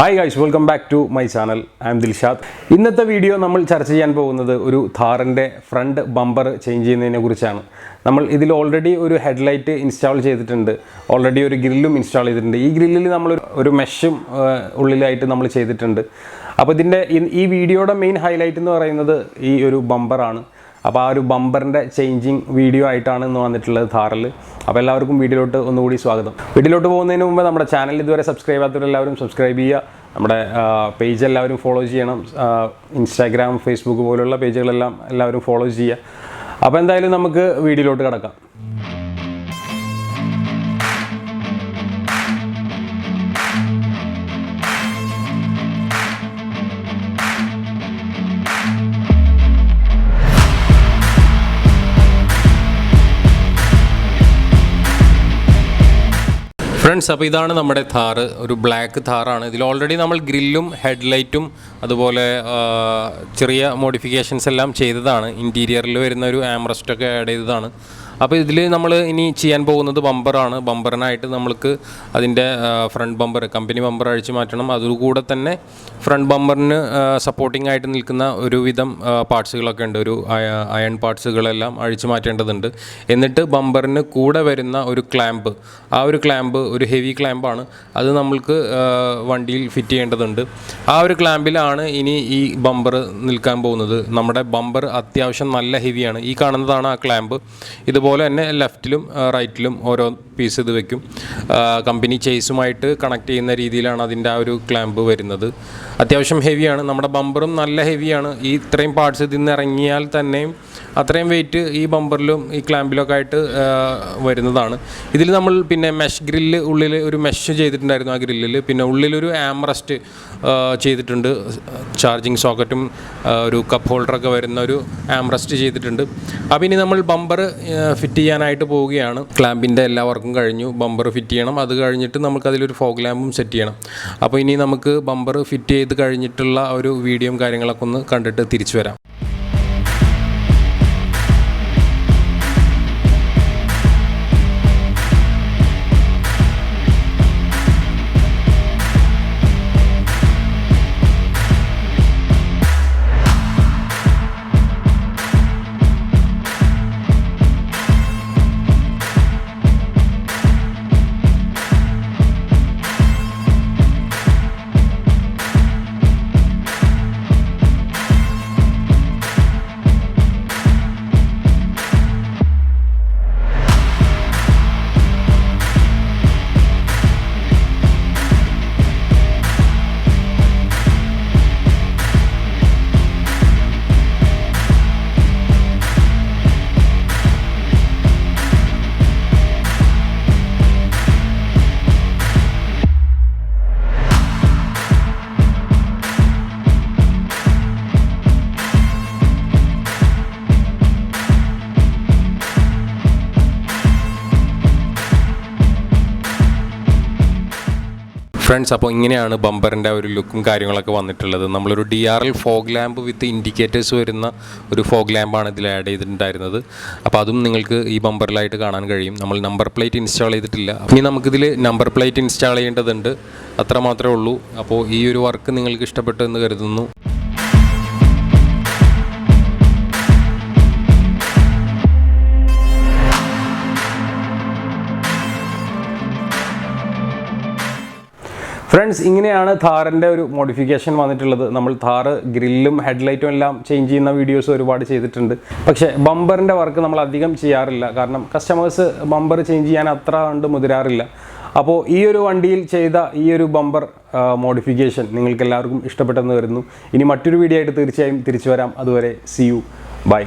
Hi guys, welcome back to my channel. I am Dilshad. ഇന്നത്തെ video നമ്മൾ ചർച്ച ചെയ്യാൻ പോകുന്നത് ഒരു Tharന്റെ ഫ്രണ്ട് ബമ്പർ ചേഞ്ച് ചെയ്യുന്നതിനെക്കുറിച്ചാണ്. നമ്മൾ ഇതിൽ ഓൾറെഡി ഒരു ഹെഡ്ലൈറ്റ് ഇൻസ്റ്റാൾ ചെയ്തിട്ടുണ്ട്. ഓൾറെഡി ഒരു ഗ്രില്ലും ഇൻസ്റ്റാൾ ചെയ്തിട്ടുണ്ട്. ഈ ഗ്രില്ലിൽ നമ്മൾ ഒരു മെഷും ഉള്ളിലായിട്ട് നമ്മൾ ചെയ്തിട്ടുണ്ട്. അപ്പോൾ ഇതിന്റെ ഈ വീഡിയോയുടെ മെയിൻ ഹൈലൈറ്റ് എന്ന് പറയുന്നത് ഈ ഒരു ബമ്പറാണ്. അപ്പോൾ ആ ഒരു ബമ്പറിൻ്റെ ചേഞ്ചിങ് വീഡിയോ ആയിട്ടാണ് ഇന്ന് വന്നിട്ടുള്ളത് Tharൽ. അപ്പോൾ എല്ലാവർക്കും വീഡിയോയിലോട്ട് ഒന്നുകൂടി സ്വാഗതം. വീഡിയോയിലോട്ട് പോകുന്നതിന് മുമ്പ് നമ്മുടെ ചാനൽ ഇതുവരെ സബ്സ്ക്രൈബ് ചെയ്യാത്തവരെല്ലാവരും സബ്സ്ക്രൈബ് ചെയ്യുക. നമ്മുടെ പേജ് എല്ലാവരും ഫോളോ ചെയ്യണം. ഇൻസ്റ്റാഗ്രാം, ഫേസ്ബുക്ക് പോലുള്ള പേജുകളെല്ലാം എല്ലാവരും ഫോളോ ചെയ്യുക. അപ്പോൾ എന്തായാലും നമുക്ക് വീഡിയോയിലോട്ട് കിടക്കാം. ഫ്രണ്ട്സ്, അപ്പോൾ ഇതാണ് നമ്മുടെ Thar, ഒരു ബ്ലാക്ക് Tharാണ്. ഇതിൽ ഓൾറെഡി നമ്മൾ ഗ്രില്ലും ഹെഡ്ലൈറ്റും അതുപോലെ ചെറിയ മോഡിഫിക്കേഷൻസ് എല്ലാം ചെയ്തതാണ്. ഇൻറ്റീരിയറിൽ വരുന്ന ഒരു ആംറസ്റ്റൊക്കെ ആഡ് ചെയ്തതാണ്. അപ്പോൾ ഇതിൽ നമ്മൾ ഇനി ചെയ്യാൻ പോകുന്നത് ബമ്പറാണ്. ബമ്പറിനായിട്ട് നമ്മൾക്ക് അതിൻ്റെ ഫ്രണ്ട് ബമ്പർ, കമ്പനി ബമ്പർ അഴിച്ചു മാറ്റണം. അതുകൂടെ തന്നെ ഫ്രണ്ട് ബമ്പറിന് സപ്പോർട്ടിംഗ് ആയിട്ട് നിൽക്കുന്ന ഒരുവിധം പാർട്സുകളൊക്കെ ഉണ്ട്. ഒരു അയൺ പാർട്സുകളെല്ലാം അഴിച്ചു മാറ്റേണ്ടതുണ്ട്. എന്നിട്ട് ബമ്പറിന് കൂടെ വരുന്ന ഒരു ക്ലാമ്പ്, ആ ഒരു ക്ലാമ്പ് ഒരു ഹെവി ക്ലാമ്പാണ്. അത് നമ്മൾക്ക് വണ്ടിയിൽ ഫിറ്റ് ചെയ്യേണ്ടതുണ്ട്. ആ ഒരു ക്ലാമ്പിലാണ് ഇനി ഈ ബമ്പർ നിൽക്കാൻ പോകുന്നത്. നമ്മുടെ ബമ്പർ അത്യാവശ്യം നല്ല ഹെവിയാണ്. ഈ കാണുന്നതാണ് ആ ക്ലാമ്പ്. ഇതുപോലെ തന്നെ ലെഫ്റ്റിലും റൈറ്റിലും ഓരോ പീസ് ഇത് വെക്കും. കമ്പനി ചേസുമായിട്ട് കണക്ട് ചെയ്യുന്ന രീതിയിലാണ് അതിൻ്റെ ആ ഒരു ക്ലാമ്പ് വരുന്നത്. അത്യാവശ്യം ഹെവിയാണ്. നമ്മുടെ ബമ്പറും നല്ല ഹെവിയാണ്. ഈ ഇത്രയും പാർട്സ് ഇതിൽ നിന്ന് ഇറങ്ങിയാൽ തന്നെയും അത്രയും വെയിറ്റ് ഈ ബമ്പറിലും ഈ ക്ലാമ്പിലൊക്കെ ആയിട്ട് വരുന്നതാണ്. ഇതിൽ നമ്മൾ പിന്നെ മെഷ് ഗ്രില്ല്, ഉള്ളിൽ ഒരു മെഷ് ചെയ്തിട്ടുണ്ടായിരുന്നു ആ ഗ്രില്ലിൽ. പിന്നെ ഉള്ളിലൊരു ആംറസ്റ്റ് ചെയ്തിട്ടുണ്ട്. ചാർജിങ് സോക്കറ്റും ഒരു കപ്പ് ഹോൾഡറൊക്കെ വരുന്ന ഒരു ആംറസ്റ്റ് ചെയ്തിട്ടുണ്ട്. അപ്പോൾ ഇനി നമ്മൾ ബമ്പർ ഫിറ്റ് ചെയ്യാനായിട്ട് പോവുകയാണ്. ക്ലാമ്പിൻ്റെ എല്ലാ വർക്കും കഴിഞ്ഞു. ബമ്പർ ഫിറ്റ് ചെയ്യണം. അത് കഴിഞ്ഞിട്ട് നമുക്കതിലൊരു ഫോഗ് ലാമ്പും സെറ്റ് ചെയ്യണം. അപ്പോൾ ഇനി നമുക്ക് ബമ്പർ ഫിറ്റ് ചെയ്ത് കഴിഞ്ഞിട്ടുള്ള ഒരു വീഡിയോയും കാര്യങ്ങളൊക്കെ ഒന്ന് കണ്ടിട്ട് തിരിച്ചു വരാം. ഫ്രണ്ട്സ്, അപ്പോൾ ഇങ്ങനെയാണ് ബമ്പറിൻ്റെ ഒരു ലുക്കും കാര്യങ്ങളൊക്കെ വന്നിട്ടുള്ളത്. നമ്മളൊരു DRL ഫോഗ് ലാമ്പ് വിത്ത് ഇൻഡിക്കേറ്റേഴ്സ് വരുന്ന ഒരു ഫോഗ് ലാമ്പാണ് ഇതിൽ ആഡ് ചെയ്തിട്ടുണ്ടായിരുന്നത്. അപ്പോൾ അതും നിങ്ങൾക്ക് ഈ ബമ്പറിലായിട്ട് കാണാൻ കഴിയും. നമ്മൾ നമ്പർ പ്ലേറ്റ് ഇൻസ്റ്റാൾ ചെയ്തിട്ടില്ല. ഇനി നമുക്കിതിൽ നമ്പർ പ്ലേറ്റ് ഇൻസ്റ്റാൾ ചെയ്യേണ്ടതുണ്ട്. അത്ര മാത്രമേ ഉള്ളൂ. അപ്പോൾ ഈ ഒരു വർക്ക് നിങ്ങൾക്ക് ഇഷ്ടപ്പെട്ടു എന്ന് കരുതുന്നു. ഫ്രണ്ട്സ്, ഇങ്ങനെയാണ് Tharന്റെ ഒരു മോഡിഫിക്കേഷൻ വന്നിട്ടുള്ളത്. നമ്മൾ Thar ഗ്രില്ലും ഹെഡ്ലൈറ്റും എല്ലാം ചേഞ്ച് ചെയ്യുന്ന വീഡിയോസ് ഒരുപാട് ചെയ്തിട്ടുണ്ട്. പക്ഷേ ബമ്പറിൻ്റെ വർക്ക് നമ്മൾ അധികം ചെയ്യാറില്ല. കാരണം കസ്റ്റമേഴ്സ് ബമ്പർ ചേഞ്ച് ചെയ്യാൻ അത്ര കണ്ട് മുതിരാറില്ല. അപ്പോൾ ഈ ഒരു വണ്ടിയിൽ ചെയ്ത ഈ ഒരു ബമ്പർ മോഡിഫിക്കേഷൻ നിങ്ങൾക്ക് എല്ലാവർക്കും ഇഷ്ടപ്പെട്ടെന്ന് വരുന്നു. ഇനി മറ്റൊരു വീഡിയോ ആയിട്ട് തീർച്ചയായും തിരിച്ചു വരാം. അതുവരെ see you, bye.